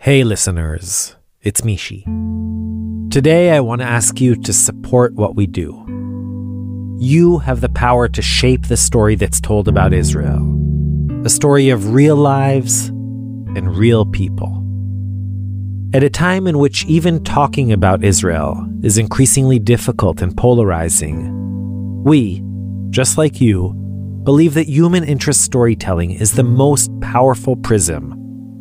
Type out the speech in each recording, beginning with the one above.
Hey listeners, it's Mishi. Today I want to ask you to support what we do. You have the power to shape the story that's told about Israel. A story of real lives and real people. At a time in which even talking about Israel is increasingly difficult and polarizing, we, just like you, believe that human interest storytelling is the most powerful prism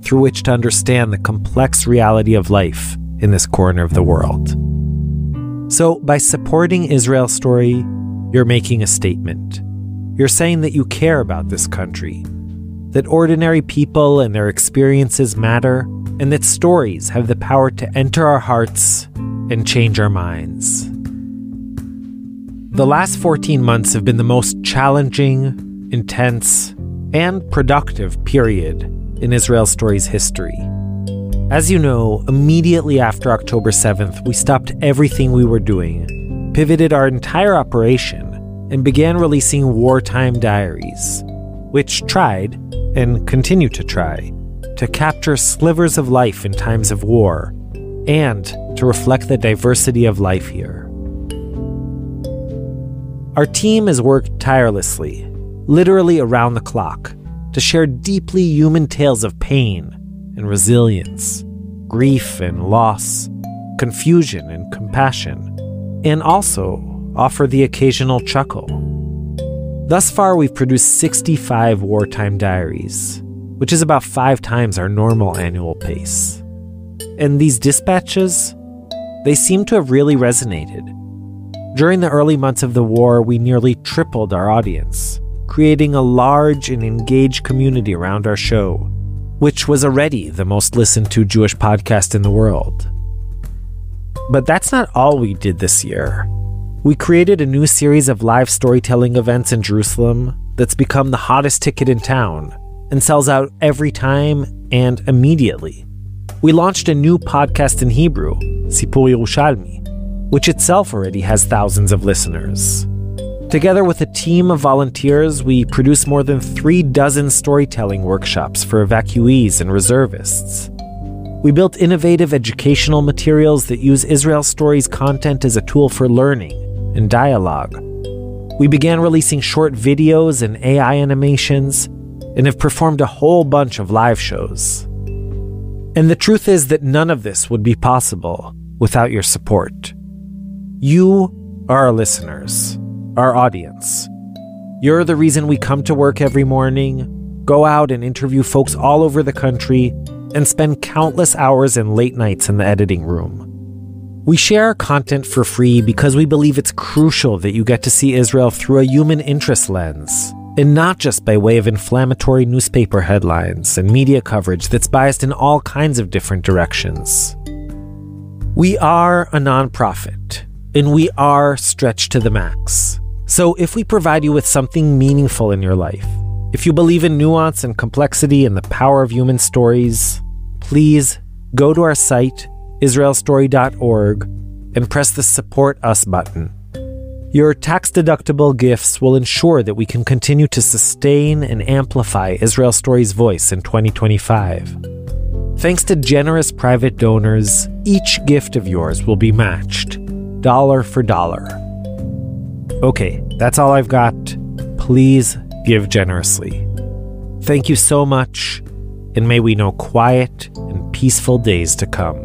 through which to understand the complex reality of life in this corner of the world. So, by supporting Israel's story, you're making a statement. You're saying that you care about this country, that ordinary people and their experiences matter, and that stories have the power to enter our hearts and change our minds. The last 14 months have been the most challenging, intense, and productive period in Israel's story's history. As you know, immediately after October 7th, we stopped everything we were doing, pivoted our entire operation, and began releasing wartime diaries, which tried, and continue to try, to capture slivers of life in times of war, and to reflect the diversity of life here. Our team has worked tirelessly, literally around the clock, to share deeply human tales of pain and resilience, grief and loss, confusion and compassion, and also offer the occasional chuckle. Thus far, we've produced 65 wartime diaries, which is about 5 times our normal annual pace. And these dispatches, they seem to have really resonated. During the early months of the war, we nearly tripled our audience, creating a large and engaged community around our show, which was already the most listened to Jewish podcast in the world. But that's not all we did this year. We created a new series of live storytelling events in Jerusalem that's become the hottest ticket in town and sells out every time and immediately. We launched a new podcast in Hebrew, Sipur Yerushalmi, which itself already has thousands of listeners. Together with a team of volunteers, we produced more than 36 storytelling workshops for evacuees and reservists. We built innovative educational materials that use Israel Stories content as a tool for learning and dialogue. We began releasing short videos and AI animations, and have performed a whole bunch of live shows. And the truth is that none of this would be possible without your support. You are our listeners, our audience. You're the reason we come to work every morning, go out and interview folks all over the country, and spend countless hours and late nights in the editing room. We share our content for free because we believe it's crucial that you get to see Israel through a human interest lens, and not just by way of inflammatory newspaper headlines and media coverage that's biased in all kinds of different directions. We are a nonprofit, and we are stretched to the max. So if we provide you with something meaningful in your life, if you believe in nuance and complexity and the power of human stories, please go to our site, israelstory.org, and press the Support Us button. Your tax-deductible gifts will ensure that we can continue to sustain and amplify Israel Story's voice in 2025. Thanks to generous private donors, each gift of yours will be matched, dollar for dollar. Okay, that's all I've got. Please give generously. Thank you so much, and may we know quiet and peaceful days to come.